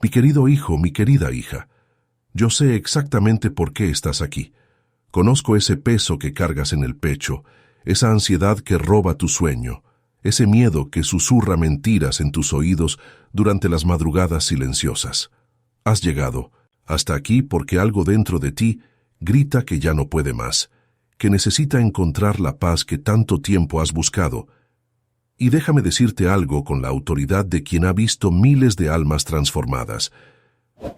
Mi querido hijo, mi querida hija, yo sé exactamente por qué estás aquí. Conozco ese peso que cargas en el pecho, esa ansiedad que roba tu sueño, ese miedo que susurra mentiras en tus oídos durante las madrugadas silenciosas. Has llegado hasta aquí porque algo dentro de ti grita que ya no puede más, que necesita encontrar la paz que tanto tiempo has buscado. Y déjame decirte algo con la autoridad de quien ha visto miles de almas transformadas.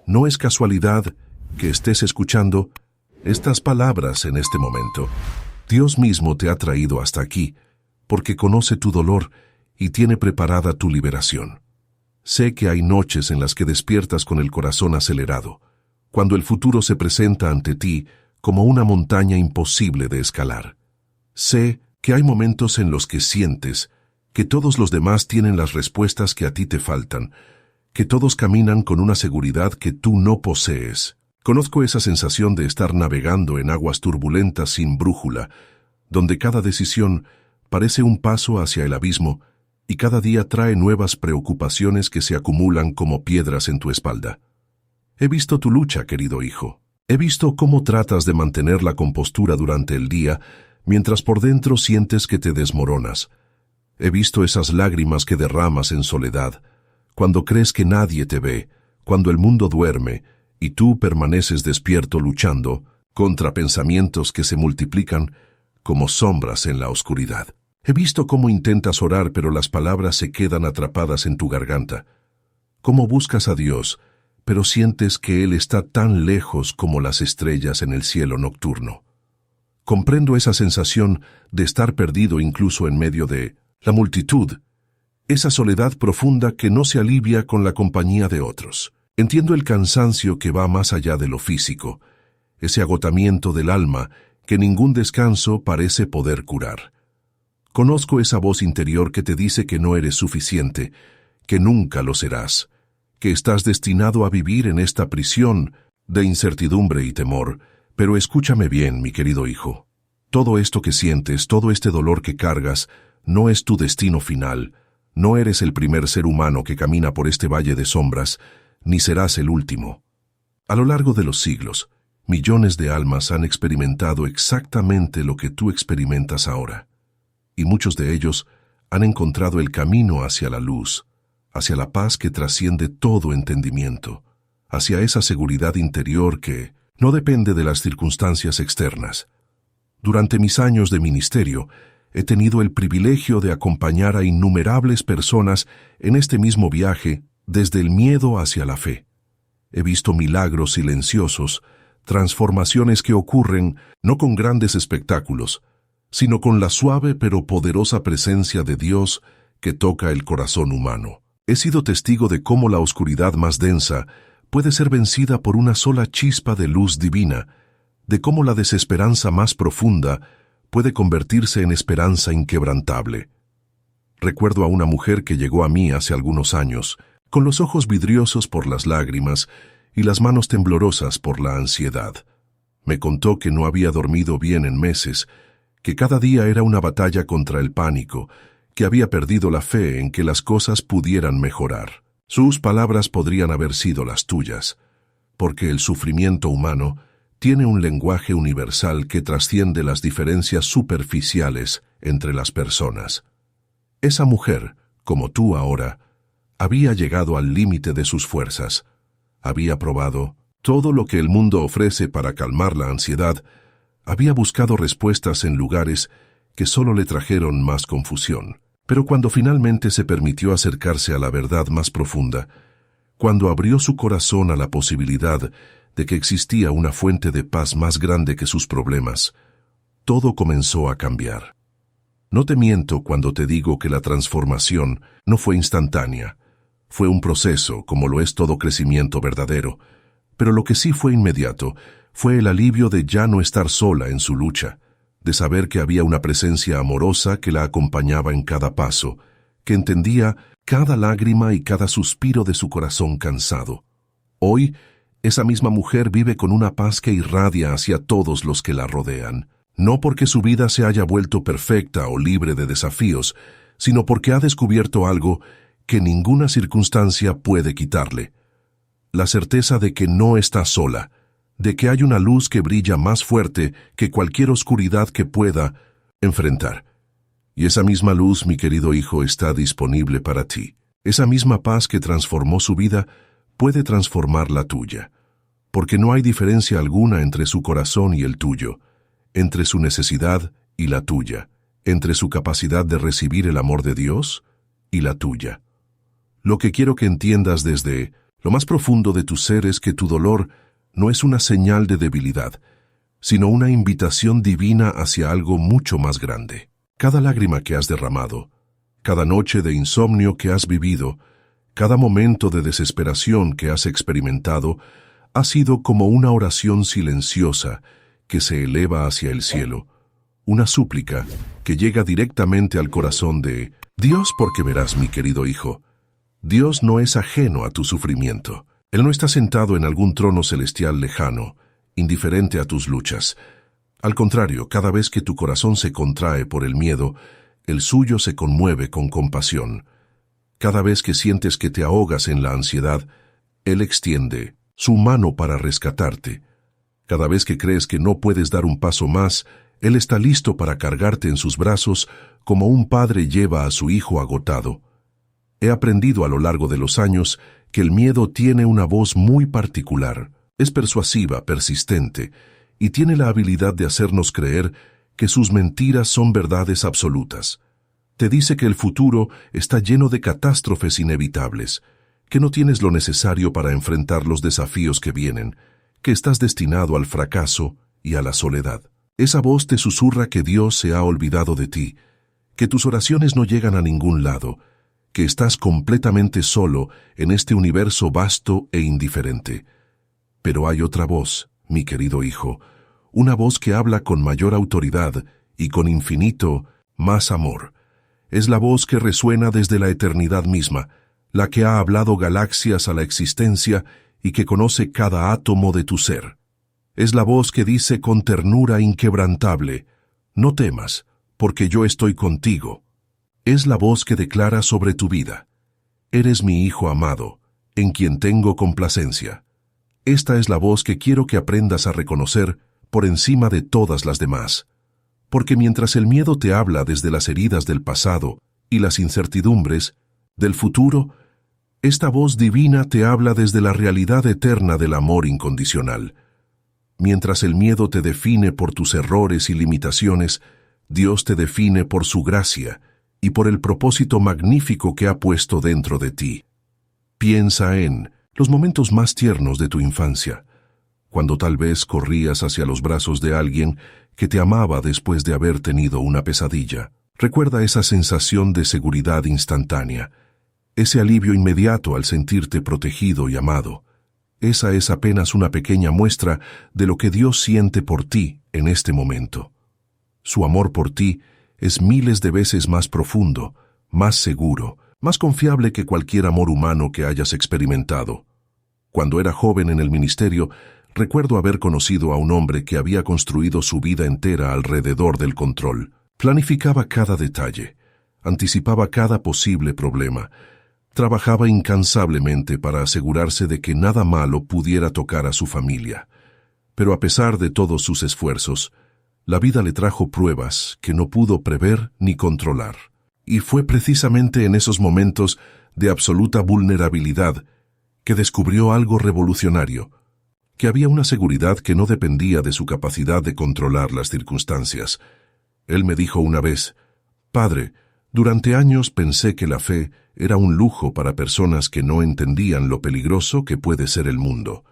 No es casualidad que estés escuchando estas palabras en este momento. Dios mismo te ha traído hasta aquí, porque conoce tu dolor y tiene preparada tu liberación. Sé que hay noches en las que despiertas con el corazón acelerado, cuando el futuro se presenta ante ti como una montaña imposible de escalar. Sé que hay momentos en los que sientes que todos los demás tienen las respuestas que a ti te faltan, que todos caminan con una seguridad que tú no posees. Conozco esa sensación de estar navegando en aguas turbulentas sin brújula, donde cada decisión parece un paso hacia el abismo y cada día trae nuevas preocupaciones que se acumulan como piedras en tu espalda. He visto tu lucha, querido hijo. He visto cómo tratas de mantener la compostura durante el día, mientras por dentro sientes que te desmoronas. He visto esas lágrimas que derramas en soledad, cuando crees que nadie te ve, cuando el mundo duerme y tú permaneces despierto luchando contra pensamientos que se multiplican como sombras en la oscuridad. He visto cómo intentas orar, pero las palabras se quedan atrapadas en tu garganta. Cómo buscas a Dios, pero sientes que Él está tan lejos como las estrellas en el cielo nocturno. Comprendo esa sensación de estar perdido incluso en medio de la multitud, esa soledad profunda que no se alivia con la compañía de otros. Entiendo el cansancio que va más allá de lo físico, ese agotamiento del alma que ningún descanso parece poder curar. Conozco esa voz interior que te dice que no eres suficiente, que nunca lo serás, que estás destinado a vivir en esta prisión de incertidumbre y temor. Pero escúchame bien, mi querido hijo. Todo esto que sientes, todo este dolor que cargas, no es tu destino final. No eres el primer ser humano que camina por este valle de sombras, ni serás el último. A lo largo de los siglos, millones de almas han experimentado exactamente lo que tú experimentas ahora, y muchos de ellos han encontrado el camino hacia la luz, hacia la paz que trasciende todo entendimiento, hacia esa seguridad interior que no depende de las circunstancias externas. Durante mis años de ministerio, he tenido el privilegio de acompañar a innumerables personas en este mismo viaje desde el miedo hacia la fe. He visto milagros silenciosos, transformaciones que ocurren no con grandes espectáculos, sino con la suave pero poderosa presencia de Dios que toca el corazón humano. He sido testigo de cómo la oscuridad más densa puede ser vencida por una sola chispa de luz divina, de cómo la desesperanza más profunda puede convertirse en esperanza inquebrantable. Recuerdo a una mujer que llegó a mí hace algunos años, con los ojos vidriosos por las lágrimas y las manos temblorosas por la ansiedad. Me contó que no había dormido bien en meses, que cada día era una batalla contra el pánico, que había perdido la fe en que las cosas pudieran mejorar. Sus palabras podrían haber sido las tuyas, porque el sufrimiento humano tiene un lenguaje universal que trasciende las diferencias superficiales entre las personas. Esa mujer, como tú ahora, había llegado al límite de sus fuerzas. Había probado todo lo que el mundo ofrece para calmar la ansiedad. Había buscado respuestas en lugares que solo le trajeron más confusión. Pero cuando finalmente se permitió acercarse a la verdad más profunda, cuando abrió su corazón a la posibilidad de que existía una fuente de paz más grande que sus problemas, todo comenzó a cambiar. No te miento cuando te digo que la transformación no fue instantánea. Fue un proceso, como lo es todo crecimiento verdadero, pero lo que sí fue inmediato fue el alivio de ya no estar sola en su lucha, de saber que había una presencia amorosa que la acompañaba en cada paso, que entendía cada lágrima y cada suspiro de su corazón cansado. Hoy, esa misma mujer vive con una paz que irradia hacia todos los que la rodean, no porque su vida se haya vuelto perfecta o libre de desafíos, sino porque ha descubierto algo que ninguna circunstancia puede quitarle: la certeza de que no estás sola, de que hay una luz que brilla más fuerte que cualquier oscuridad que pueda enfrentar. Y esa misma luz, mi querido hijo, está disponible para ti. Esa misma paz que transformó su vida puede transformar la tuya, porque no hay diferencia alguna entre su corazón y el tuyo, entre su necesidad y la tuya, entre su capacidad de recibir el amor de Dios y la tuya. Lo que quiero que entiendas desde lo más profundo de tu ser es que tu dolor no es una señal de debilidad, sino una invitación divina hacia algo mucho más grande. Cada lágrima que has derramado, cada noche de insomnio que has vivido, cada momento de desesperación que has experimentado, ha sido como una oración silenciosa que se eleva hacia el cielo, una súplica que llega directamente al corazón de Dios, porque verás, mi querido hijo, Dios no es ajeno a tu sufrimiento. Él no está sentado en algún trono celestial lejano, indiferente a tus luchas. Al contrario, cada vez que tu corazón se contrae por el miedo, el suyo se conmueve con compasión. Cada vez que sientes que te ahogas en la ansiedad, Él extiende su mano para rescatarte. Cada vez que crees que no puedes dar un paso más, Él está listo para cargarte en sus brazos como un padre lleva a su hijo agotado. He aprendido a lo largo de los años que el miedo tiene una voz muy particular. Es persuasiva, persistente, y tiene la habilidad de hacernos creer que sus mentiras son verdades absolutas. Te dice que el futuro está lleno de catástrofes inevitables, que no tienes lo necesario para enfrentar los desafíos que vienen, que estás destinado al fracaso y a la soledad. Esa voz te susurra que Dios se ha olvidado de ti, que tus oraciones no llegan a ningún lado, que estás completamente solo en este universo vasto e indiferente. Pero hay otra voz, mi querido hijo, una voz que habla con mayor autoridad y con infinito más amor. Es la voz que resuena desde la eternidad misma, la que ha hablado galaxias a la existencia y que conoce cada átomo de tu ser. Es la voz que dice con ternura inquebrantable, no temas, porque yo estoy contigo. Es la voz que declara sobre tu vida, eres mi hijo amado, en quien tengo complacencia. Esta es la voz que quiero que aprendas a reconocer por encima de todas las demás. Porque mientras el miedo te habla desde las heridas del pasado y las incertidumbres del futuro, esta voz divina te habla desde la realidad eterna del amor incondicional. Mientras el miedo te define por tus errores y limitaciones, Dios te define por su gracia y por el propósito magnífico que ha puesto dentro de ti. Piensa en los momentos más tiernos de tu infancia, cuando tal vez corrías hacia los brazos de alguien que te amaba después de haber tenido una pesadilla. Recuerda esa sensación de seguridad instantánea, ese alivio inmediato al sentirte protegido y amado. Esa es apenas una pequeña muestra de lo que Dios siente por ti en este momento. Su amor por ti es miles de veces más profundo, más seguro, más confiable que cualquier amor humano que hayas experimentado. Cuando era joven en el ministerio, recuerdo haber conocido a un hombre que había construido su vida entera alrededor del control. Planificaba cada detalle, anticipaba cada posible problema, trabajaba incansablemente para asegurarse de que nada malo pudiera tocar a su familia. Pero a pesar de todos sus esfuerzos, la vida le trajo pruebas que no pudo prever ni controlar. Y fue precisamente en esos momentos de absoluta vulnerabilidad que descubrió algo revolucionario, que había una seguridad que no dependía de su capacidad de controlar las circunstancias. Él me dijo una vez, «Padre, durante años pensé que la fe era un lujo para personas que no entendían lo peligroso que puede ser el mundo.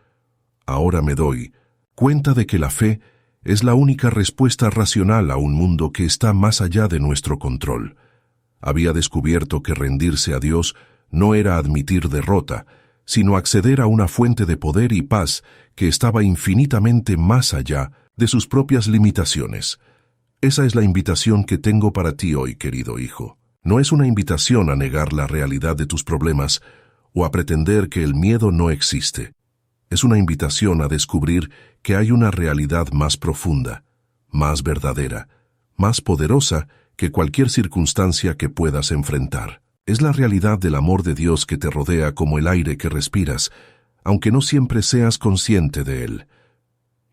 Ahora me doy cuenta de que la fe es la única respuesta racional a un mundo que está más allá de nuestro control». Había descubierto que rendirse a Dios no era admitir derrota, sino acceder a una fuente de poder y paz que estaba infinitamente más allá de sus propias limitaciones. Esa es la invitación que tengo para ti hoy, querido hijo. No es una invitación a negar la realidad de tus problemas o a pretender que el miedo no existe. Es una invitación a descubrir que hay una realidad más profunda, más verdadera, más poderosa que cualquier circunstancia que puedas enfrentar. Es la realidad del amor de Dios que te rodea como el aire que respiras, aunque no siempre seas consciente de él.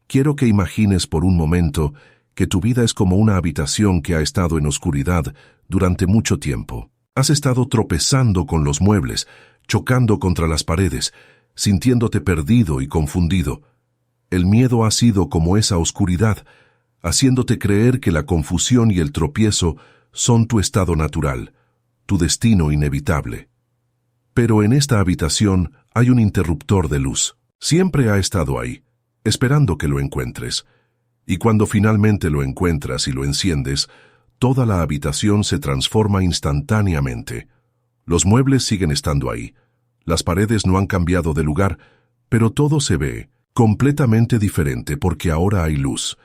Quiero que imagines por un momento que tu vida es como una habitación que ha estado en oscuridad durante mucho tiempo. Has estado tropezando con los muebles, chocando contra las paredes, sintiéndote perdido y confundido. El miedo ha sido como esa oscuridad, haciéndote creer que la confusión y el tropiezo son tu estado natural, tu destino inevitable. Pero en esta habitación hay un interruptor de luz. Siempre ha estado ahí, esperando que lo encuentres. Y cuando finalmente lo encuentras y lo enciendes, toda la habitación se transforma instantáneamente. Los muebles siguen estando ahí. Las paredes no han cambiado de lugar, pero todo se ve completamente diferente porque ahora hay luz.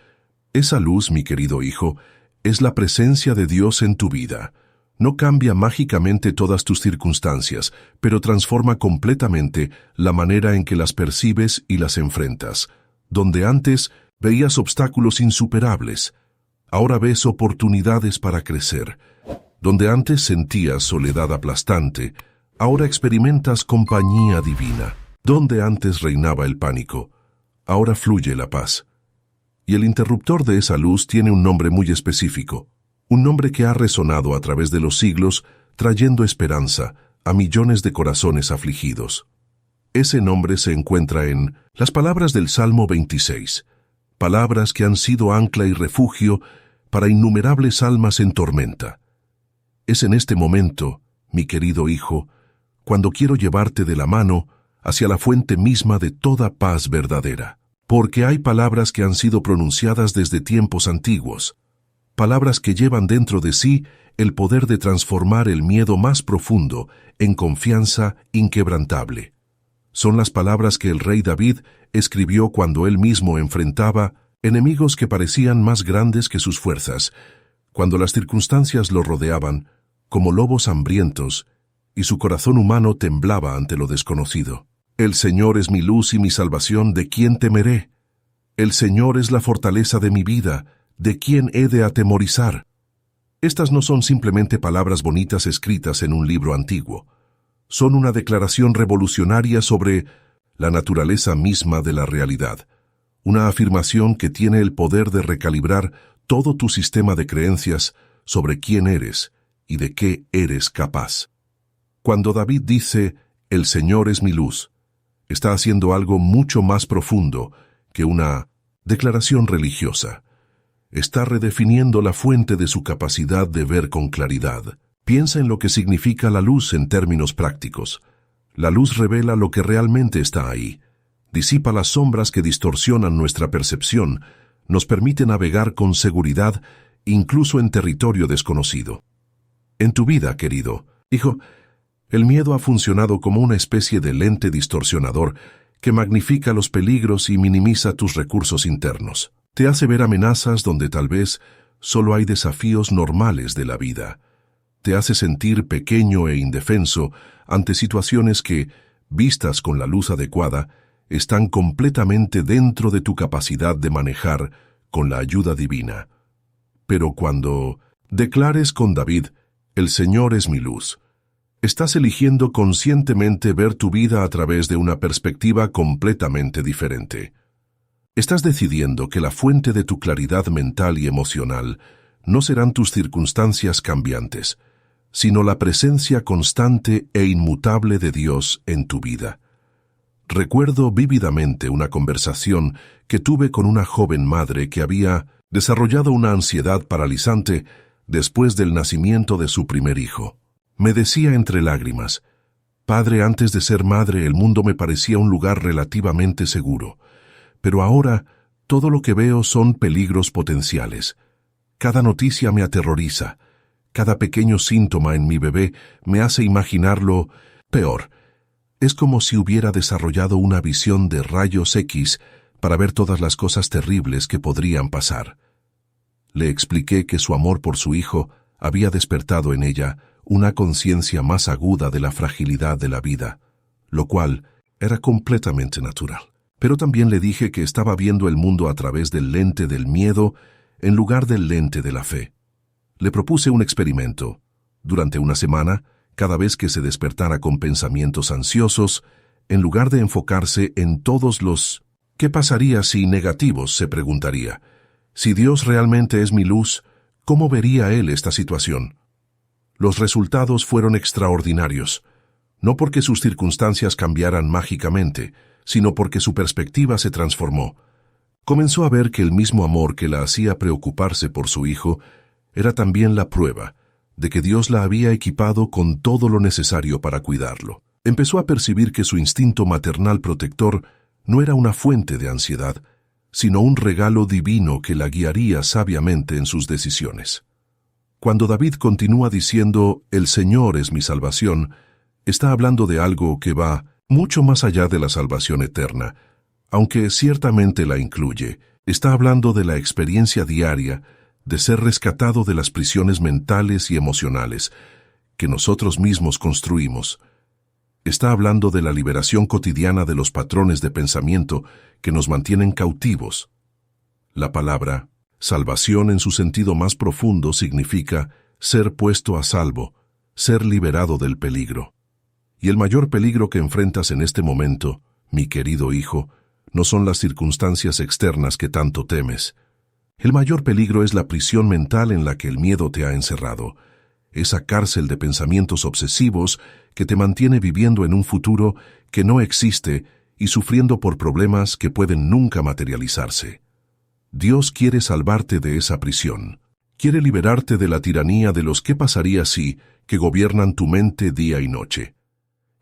Esa luz, mi querido hijo, es la presencia de Dios en tu vida. No cambia mágicamente todas tus circunstancias, pero transforma completamente la manera en que las percibes y las enfrentas. Donde antes veías obstáculos insuperables, ahora ves oportunidades para crecer. Donde antes sentías soledad aplastante, ahora experimentas compañía divina. Donde antes reinaba el pánico, ahora fluye la paz. Y el interruptor de esa luz tiene un nombre muy específico, un nombre que ha resonado a través de los siglos, trayendo esperanza a millones de corazones afligidos. Ese nombre se encuentra en las palabras del Salmo 26, palabras que han sido ancla y refugio para innumerables almas en tormenta. Es en este momento, mi querido hijo, cuando quiero llevarte de la mano hacia la fuente misma de toda paz verdadera. Porque hay palabras que han sido pronunciadas desde tiempos antiguos, palabras que llevan dentro de sí el poder de transformar el miedo más profundo en confianza inquebrantable. Son las palabras que el rey David escribió cuando él mismo enfrentaba enemigos que parecían más grandes que sus fuerzas, cuando las circunstancias lo rodeaban como lobos hambrientos y su corazón humano temblaba ante lo desconocido. El Señor es mi luz y mi salvación, ¿de quién temeré? El Señor es la fortaleza de mi vida, ¿de quién he de atemorizar? Estas no son simplemente palabras bonitas escritas en un libro antiguo. Son una declaración revolucionaria sobre la naturaleza misma de la realidad. Una afirmación que tiene el poder de recalibrar todo tu sistema de creencias sobre quién eres y de qué eres capaz. Cuando David dice, el Señor es mi luz, está haciendo algo mucho más profundo que una declaración religiosa. Está redefiniendo la fuente de su capacidad de ver con claridad. Piensa en lo que significa la luz en términos prácticos. La luz revela lo que realmente está ahí. Disipa las sombras que distorsionan nuestra percepción, nos permite navegar con seguridad, incluso en territorio desconocido. En tu vida, querido hijo, el miedo ha funcionado como una especie de lente distorsionador que magnifica los peligros y minimiza tus recursos internos. Te hace ver amenazas donde tal vez solo hay desafíos normales de la vida. Te hace sentir pequeño e indefenso ante situaciones que, vistas con la luz adecuada, están completamente dentro de tu capacidad de manejar con la ayuda divina. Pero cuando declares con David, el Señor es mi luz, estás eligiendo conscientemente ver tu vida a través de una perspectiva completamente diferente. Estás decidiendo que la fuente de tu claridad mental y emocional no serán tus circunstancias cambiantes, sino la presencia constante e inmutable de Dios en tu vida. Recuerdo vívidamente una conversación que tuve con una joven madre que había desarrollado una ansiedad paralizante después del nacimiento de su primer hijo. Me decía entre lágrimas, «Padre, antes de ser madre el mundo me parecía un lugar relativamente seguro, pero ahora todo lo que veo son peligros potenciales. Cada noticia me aterroriza, cada pequeño síntoma en mi bebé me hace imaginarlo peor. Es como si hubiera desarrollado una visión de rayos X para ver todas las cosas terribles que podrían pasar». Le expliqué que su amor por su hijo había despertado en ella una conciencia más aguda de la fragilidad de la vida, lo cual era completamente natural. Pero también le dije que estaba viendo el mundo a través del lente del miedo en lugar del lente de la fe. Le propuse un experimento. Durante una semana, cada vez que se despertara con pensamientos ansiosos, en lugar de enfocarse en todos los ¿qué pasaría si negativos?, se preguntaría. Si Dios realmente es mi luz, ¿cómo vería Él esta situación? Los resultados fueron extraordinarios, no porque sus circunstancias cambiaran mágicamente, sino porque su perspectiva se transformó. Comenzó a ver que el mismo amor que la hacía preocuparse por su hijo era también la prueba de que Dios la había equipado con todo lo necesario para cuidarlo. Empezó a percibir que su instinto maternal protector no era una fuente de ansiedad, sino un regalo divino que la guiaría sabiamente en sus decisiones. Cuando David continúa diciendo, «El Señor es mi salvación», está hablando de algo que va mucho más allá de la salvación eterna, aunque ciertamente la incluye. Está hablando de la experiencia diaria de ser rescatado de las prisiones mentales y emocionales que nosotros mismos construimos. Está hablando de la liberación cotidiana de los patrones de pensamiento que nos mantienen cautivos. La palabra salvación en su sentido más profundo significa ser puesto a salvo, ser liberado del peligro. Y el mayor peligro que enfrentas en este momento, mi querido hijo, no son las circunstancias externas que tanto temes. El mayor peligro es la prisión mental en la que el miedo te ha encerrado, esa cárcel de pensamientos obsesivos que te mantiene viviendo en un futuro que no existe y sufriendo por problemas que pueden nunca materializarse. Dios quiere salvarte de esa prisión. Quiere liberarte de la tiranía de los qué pasaría si que gobiernan tu mente día y noche.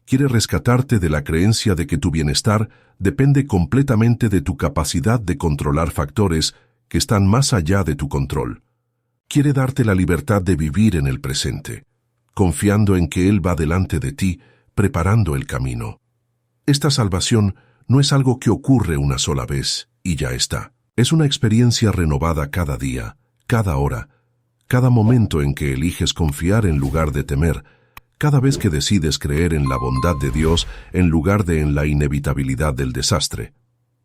Quiere rescatarte de la creencia de que tu bienestar depende completamente de tu capacidad de controlar factores que están más allá de tu control. Quiere darte la libertad de vivir en el presente, confiando en que Él va delante de ti, preparando el camino. Esta salvación no es algo que ocurre una sola vez y ya está. Es una experiencia renovada cada día, cada hora, cada momento en que eliges confiar en lugar de temer, cada vez que decides creer en la bondad de Dios en lugar de en la inevitabilidad del desastre.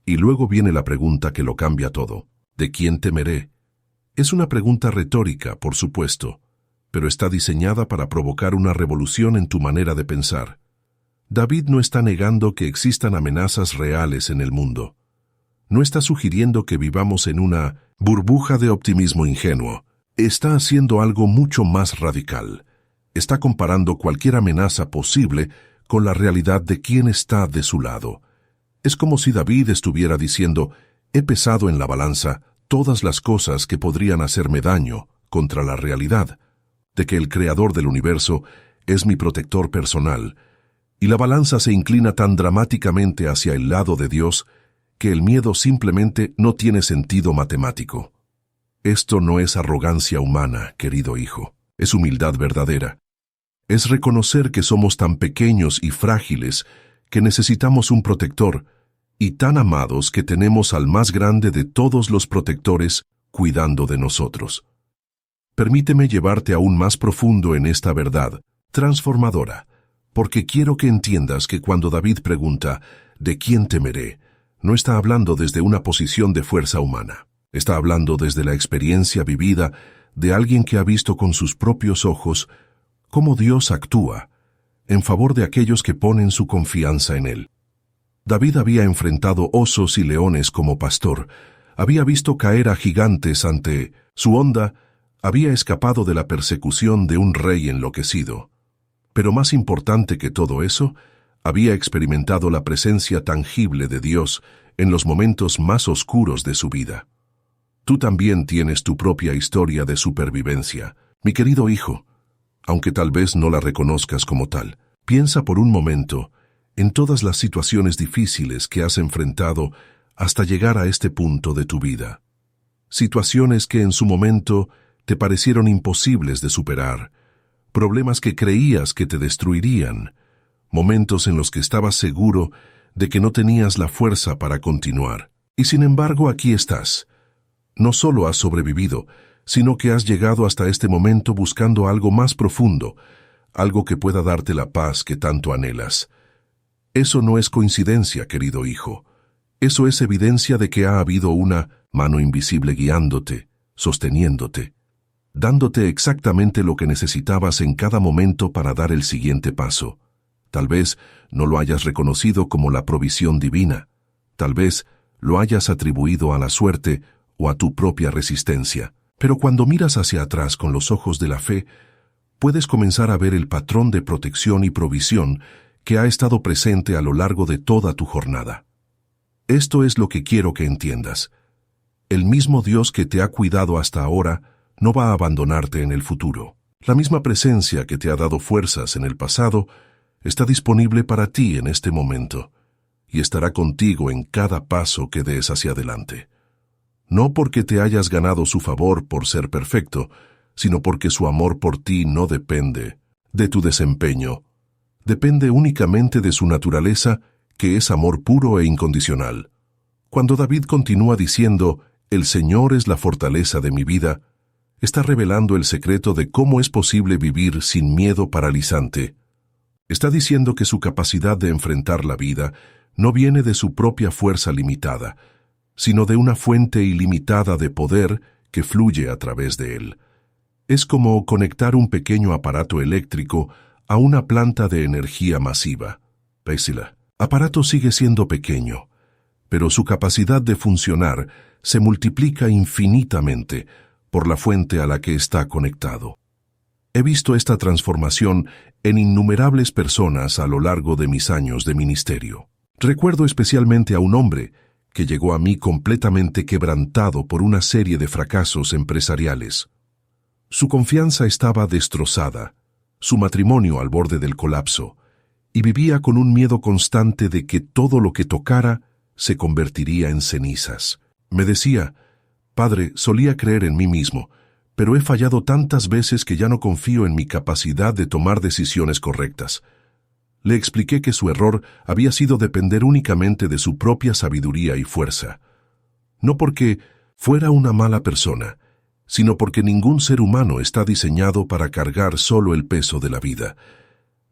Y luego viene la pregunta que lo cambia todo. ¿De quién temeré? Es una pregunta retórica, por supuesto, pero está diseñada para provocar una revolución en tu manera de pensar. David no está negando que existan amenazas reales en el mundo. No está sugiriendo que vivamos en una burbuja de optimismo ingenuo. Está haciendo algo mucho más radical. Está comparando cualquier amenaza posible con la realidad de quién está de su lado. Es como si David estuviera diciendo, he pesado en la balanza todas las cosas que podrían hacerme daño contra la realidad de que el Creador del universo es mi protector personal, y la balanza se inclina tan dramáticamente hacia el lado de Dios que el miedo simplemente no tiene sentido matemático. Esto no es arrogancia humana, querido hijo, es humildad verdadera. Es reconocer que somos tan pequeños y frágiles que necesitamos un protector, y tan amados que tenemos al más grande de todos los protectores cuidando de nosotros. Permíteme llevarte aún más profundo en esta verdad transformadora, porque quiero que entiendas que cuando David pregunta, ¿de quién temeré?, no está hablando desde una posición de fuerza humana. Está hablando desde la experiencia vivida de alguien que ha visto con sus propios ojos cómo Dios actúa en favor de aquellos que ponen su confianza en Él. David había enfrentado osos y leones como pastor, había visto caer a gigantes ante su onda, había escapado de la persecución de un rey enloquecido. Pero más importante que todo eso, había experimentado la presencia tangible de Dios en los momentos más oscuros de su vida. Tú también tienes tu propia historia de supervivencia, mi querido hijo, aunque tal vez no la reconozcas como tal. Piensa por un momento en todas las situaciones difíciles que has enfrentado hasta llegar a este punto de tu vida. Situaciones que en su momento te parecieron imposibles de superar, problemas que creías que te destruirían, momentos en los que estabas seguro de que no tenías la fuerza para continuar. Y sin embargo aquí estás. No solo has sobrevivido, sino que has llegado hasta este momento buscando algo más profundo, algo que pueda darte la paz que tanto anhelas. Eso no es coincidencia, querido hijo. Eso es evidencia de que ha habido una mano invisible guiándote, sosteniéndote, dándote exactamente lo que necesitabas en cada momento para dar el siguiente paso. Tal vez no lo hayas reconocido como la provisión divina. Tal vez lo hayas atribuido a la suerte o a tu propia resistencia. Pero cuando miras hacia atrás con los ojos de la fe, puedes comenzar a ver el patrón de protección y provisión que ha estado presente a lo largo de toda tu jornada. Esto es lo que quiero que entiendas. El mismo Dios que te ha cuidado hasta ahora no va a abandonarte en el futuro. La misma presencia que te ha dado fuerzas en el pasado está disponible para ti en este momento y estará contigo en cada paso que des hacia adelante. No porque te hayas ganado su favor por ser perfecto, sino porque su amor por ti no depende de tu desempeño. Depende únicamente de su naturaleza, que es amor puro e incondicional. Cuando David continúa diciendo, «El Señor es la fortaleza de mi vida», está revelando el secreto de cómo es posible vivir sin miedo paralizante. Está diciendo que su capacidad de enfrentar la vida no viene de su propia fuerza limitada, sino de una fuente ilimitada de poder que fluye a través de él. Es como conectar un pequeño aparato eléctrico a una planta de energía masiva. El aparato sigue siendo pequeño, pero su capacidad de funcionar se multiplica infinitamente por la fuente a la que está conectado. He visto esta transformación en innumerables personas a lo largo de mis años de ministerio. Recuerdo especialmente a un hombre que llegó a mí completamente quebrantado por una serie de fracasos empresariales. Su confianza estaba destrozada, su matrimonio al borde del colapso, y vivía con un miedo constante de que todo lo que tocara se convertiría en cenizas. Me decía, «Padre, solía creer en mí mismo, pero he fallado tantas veces que ya no confío en mi capacidad de tomar decisiones correctas». Le expliqué que su error había sido depender únicamente de su propia sabiduría y fuerza. No porque fuera una mala persona, sino porque ningún ser humano está diseñado para cargar solo el peso de la vida.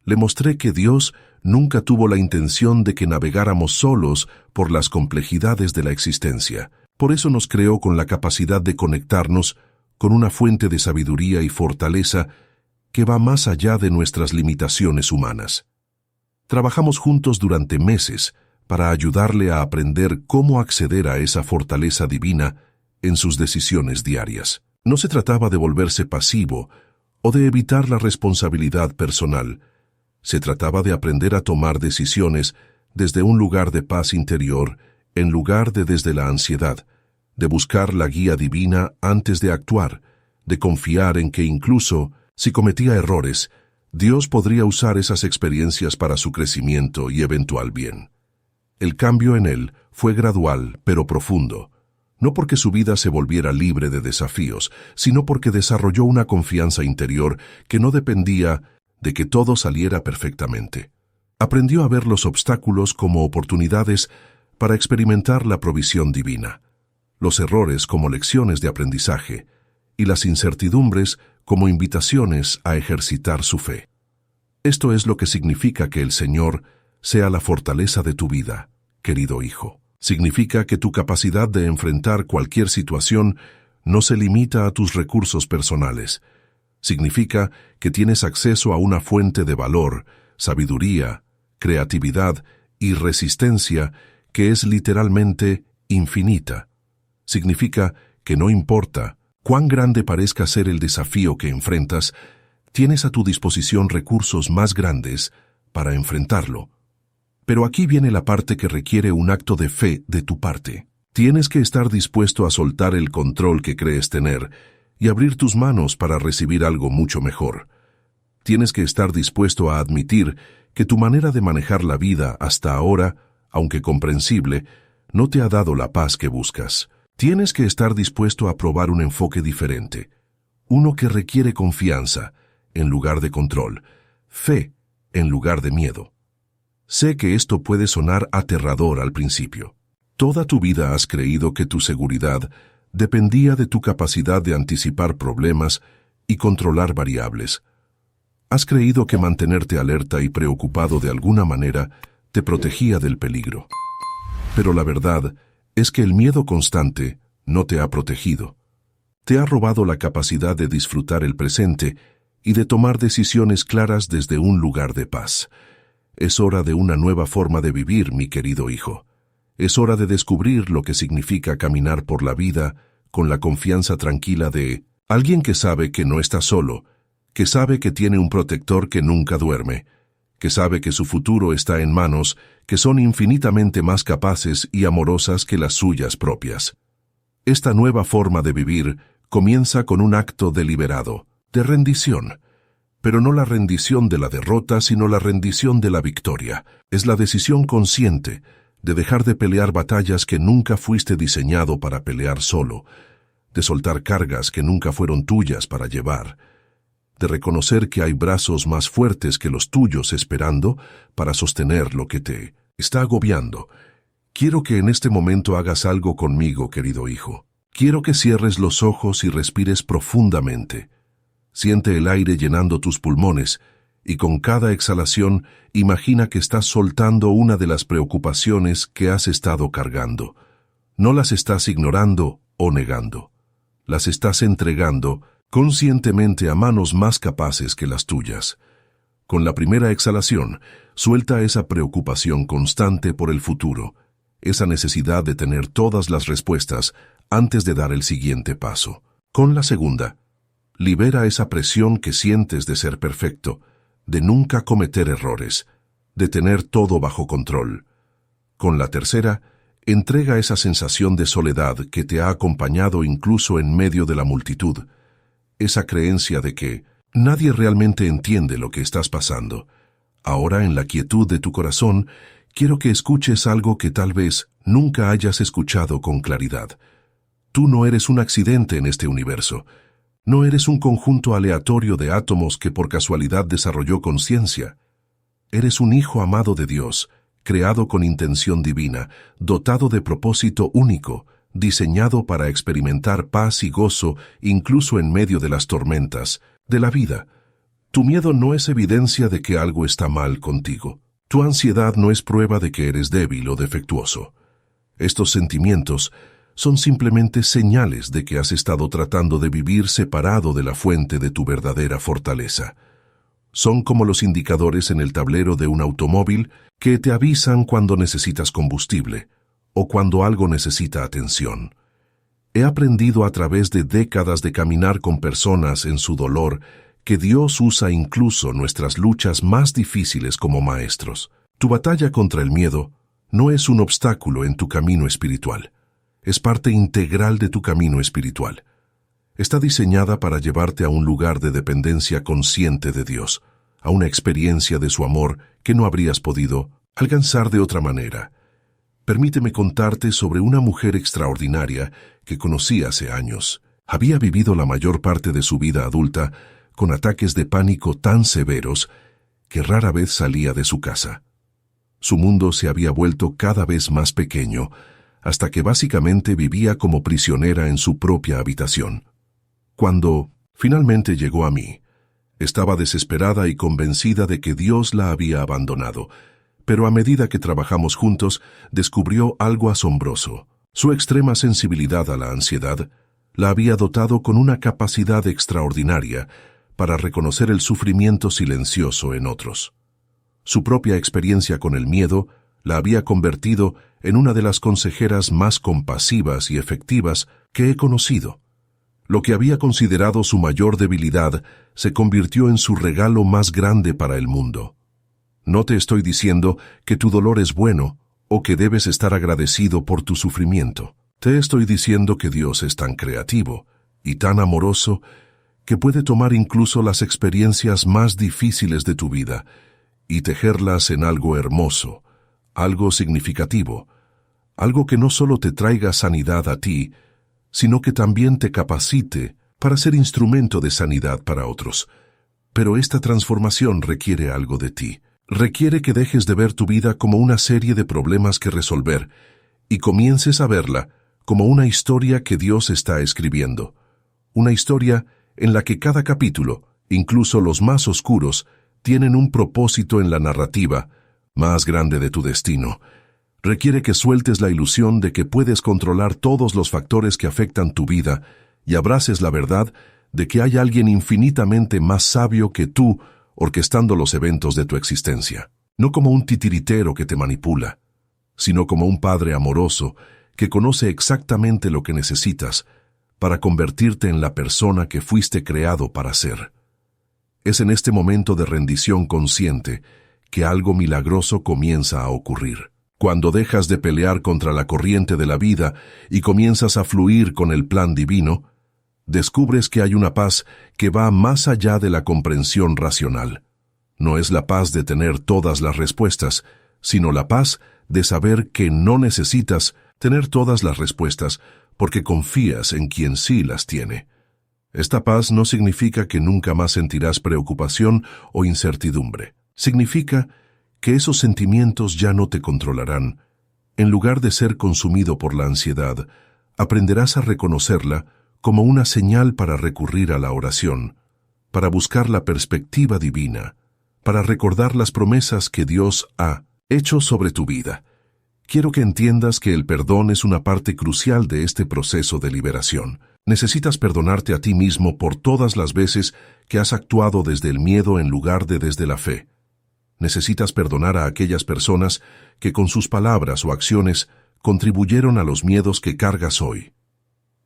Le mostré que Dios nunca tuvo la intención de que navegáramos solos por las complejidades de la existencia. Por eso nos creó con la capacidad de conectarnos con una fuente de sabiduría y fortaleza que va más allá de nuestras limitaciones humanas. Trabajamos juntos durante meses para ayudarle a aprender cómo acceder a esa fortaleza divina en sus decisiones diarias. No se trataba de volverse pasivo o de evitar la responsabilidad personal. Se trataba de aprender a tomar decisiones desde un lugar de paz interior en lugar de desde la ansiedad, de buscar la guía divina antes de actuar, de confiar en que incluso si cometía errores, Dios podría usar esas experiencias para su crecimiento y eventual bien. El cambio en él fue gradual pero profundo, no porque su vida se volviera libre de desafíos, sino porque desarrolló una confianza interior que no dependía de que todo saliera perfectamente. Aprendió a ver los obstáculos como oportunidades para experimentar la provisión divina, los errores como lecciones de aprendizaje y las incertidumbres como invitaciones a ejercitar su fe. Esto es lo que significa que el Señor sea la fortaleza de tu vida, querido hijo. Significa que tu capacidad de enfrentar cualquier situación no se limita a tus recursos personales. Significa que tienes acceso a una fuente de valor, sabiduría, creatividad y resistencia que es literalmente infinita. Significa que no importa cuán grande parezca ser el desafío que enfrentas, tienes a tu disposición recursos más grandes para enfrentarlo. Pero aquí viene la parte que requiere un acto de fe de tu parte. Tienes que estar dispuesto a soltar el control que crees tener y abrir tus manos para recibir algo mucho mejor. Tienes que estar dispuesto a admitir que tu manera de manejar la vida hasta ahora, aunque comprensible, no te ha dado la paz que buscas. Tienes que estar dispuesto a probar un enfoque diferente, uno que requiere confianza en lugar de control, fe en lugar de miedo. Sé que esto puede sonar aterrador al principio. Toda tu vida has creído que tu seguridad dependía de tu capacidad de anticipar problemas y controlar variables. Has creído que mantenerte alerta y preocupado de alguna manera te protegía del peligro. Pero la verdad es que el miedo constante no te ha protegido. Te ha robado la capacidad de disfrutar el presente y de tomar decisiones claras desde un lugar de paz. Es hora de una nueva forma de vivir, mi querido hijo. Es hora de descubrir lo que significa caminar por la vida con la confianza tranquila de alguien que sabe que no está solo, que sabe que tiene un protector que nunca duerme, que sabe que su futuro está en manos que son infinitamente más capaces y amorosas que las suyas propias. Esta nueva forma de vivir comienza con un acto deliberado, de rendición, pero no la rendición de la derrota, sino la rendición de la victoria. Es la decisión consciente de dejar de pelear batallas que nunca fuiste diseñado para pelear solo, de soltar cargas que nunca fueron tuyas para llevar, de reconocer que hay brazos más fuertes que los tuyos esperando para sostener lo que te está agobiando. Quiero que en este momento hagas algo conmigo, querido hijo. Quiero que cierres los ojos y respires profundamente. Siente el aire llenando tus pulmones y con cada exhalación imagina que estás soltando una de las preocupaciones que has estado cargando. No las estás ignorando o negando. Las estás entregando conscientemente a manos más capaces que las tuyas. Con la primera exhalación, suelta esa preocupación constante por el futuro, esa necesidad de tener todas las respuestas antes de dar el siguiente paso. Con la segunda, libera esa presión que sientes de ser perfecto, de nunca cometer errores, de tener todo bajo control. Con la tercera, entrega esa sensación de soledad que te ha acompañado incluso en medio de la multitud, esa creencia de que nadie realmente entiende lo que estás pasando. Ahora, en la quietud de tu corazón, quiero que escuches algo que tal vez nunca hayas escuchado con claridad. Tú no eres un accidente en este universo. No eres un conjunto aleatorio de átomos que por casualidad desarrolló conciencia. Eres un hijo amado de Dios, creado con intención divina, dotado de propósito único, diseñado para experimentar paz y gozo incluso en medio de las tormentas de la vida. Tu miedo no es evidencia de que algo está mal contigo. Tu ansiedad no es prueba de que eres débil o defectuoso. Estos sentimientos son simplemente señales de que has estado tratando de vivir separado de la fuente de tu verdadera fortaleza. Son como los indicadores en el tablero de un automóvil que te avisan cuando necesitas combustible o cuando algo necesita atención. He aprendido a través de décadas de caminar con personas en su dolor que Dios usa incluso nuestras luchas más difíciles como maestros. Tu batalla contra el miedo no es un obstáculo en tu camino espiritual. Es parte integral de tu camino espiritual. Está diseñada para llevarte a un lugar de dependencia consciente de Dios, a una experiencia de su amor que no habrías podido alcanzar de otra manera. Permíteme contarte sobre una mujer extraordinaria que conocí hace años. Había vivido la mayor parte de su vida adulta con ataques de pánico tan severos que rara vez salía de su casa. Su mundo se había vuelto cada vez más pequeño, hasta que básicamente vivía como prisionera en su propia habitación. Cuando finalmente llegó a mí, estaba desesperada y convencida de que Dios la había abandonado, pero a medida que trabajamos juntos, descubrió algo asombroso. Su extrema sensibilidad a la ansiedad la había dotado con una capacidad extraordinaria para reconocer el sufrimiento silencioso en otros. Su propia experiencia con el miedo la había convertido en una de las consejeras más compasivas y efectivas que he conocido. Lo que había considerado su mayor debilidad se convirtió en su regalo más grande para el mundo. No te estoy diciendo que tu dolor es bueno o que debes estar agradecido por tu sufrimiento. Te estoy diciendo que Dios es tan creativo y tan amoroso que puede tomar incluso las experiencias más difíciles de tu vida y tejerlas en algo hermoso, algo significativo, algo que no solo te traiga sanidad a ti, sino que también te capacite para ser instrumento de sanidad para otros. Pero esta transformación requiere algo de ti. Requiere que dejes de ver tu vida como una serie de problemas que resolver y comiences a verla como una historia que Dios está escribiendo. Una historia en la que cada capítulo, incluso los más oscuros, tienen un propósito en la narrativa más grande de tu destino. Requiere que sueltes la ilusión de que puedes controlar todos los factores que afectan tu vida y abraces la verdad de que hay alguien infinitamente más sabio que tú orquestando los eventos de tu existencia. no como un titiritero que te manipula, sino como un Padre amoroso que conoce exactamente lo que necesitas para convertirte en la persona que fuiste creado para ser. Es en este momento de rendición consciente que algo milagroso comienza a ocurrir. Cuando dejas de pelear contra la corriente de la vida y comienzas a fluir con el plan divino, descubres que hay una paz que va más allá de la comprensión racional. No es la paz de tener todas las respuestas, sino la paz de saber que no necesitas tener todas las respuestas porque confías en quien sí las tiene. Esta paz no significa que nunca más sentirás preocupación o incertidumbre. Significa que esos sentimientos ya no te controlarán. En lugar de ser consumido por la ansiedad, aprenderás a reconocerla como una señal para recurrir a la oración, para buscar la perspectiva divina, para recordar las promesas que Dios ha hecho sobre tu vida. Quiero que entiendas que el perdón es una parte crucial de este proceso de liberación. Necesitas perdonarte a ti mismo por todas las veces que has actuado desde el miedo en lugar de desde la fe. Necesitas perdonar a aquellas personas que con sus palabras o acciones contribuyeron a los miedos que cargas hoy.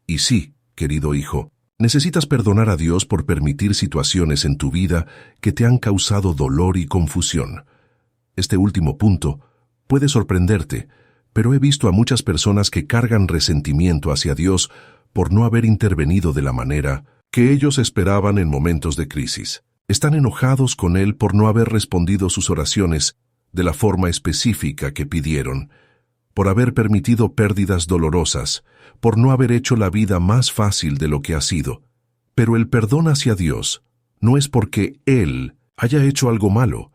Y sí, querido hijo, necesitas perdonar a Dios por permitir situaciones en tu vida que te han causado dolor y confusión. Este último punto puede sorprenderte, pero he visto a muchas personas que cargan resentimiento hacia Dios por no haber intervenido de la manera que ellos esperaban en momentos de crisis. Están enojados con Él por no haber respondido sus oraciones de la forma específica que pidieron, por haber permitido pérdidas dolorosas, por no haber hecho la vida más fácil de lo que ha sido. Pero el perdón hacia Dios no es porque Él haya hecho algo malo,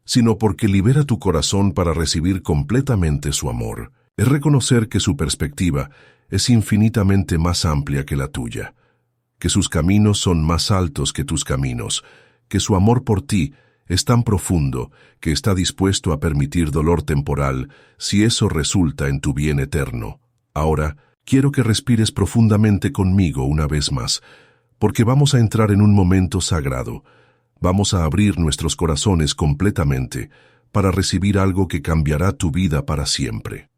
sino porque libera tu corazón para recibir completamente su amor. Es reconocer que su perspectiva es infinitamente más amplia que la tuya, que sus caminos son más altos que tus caminos, que su amor por ti es tan profundo que está dispuesto a permitir dolor temporal si eso resulta en tu bien eterno. Ahora, quiero que respires profundamente conmigo una vez más, porque vamos a entrar en un momento sagrado. Vamos a abrir nuestros corazones completamente para recibir algo que cambiará tu vida para siempre.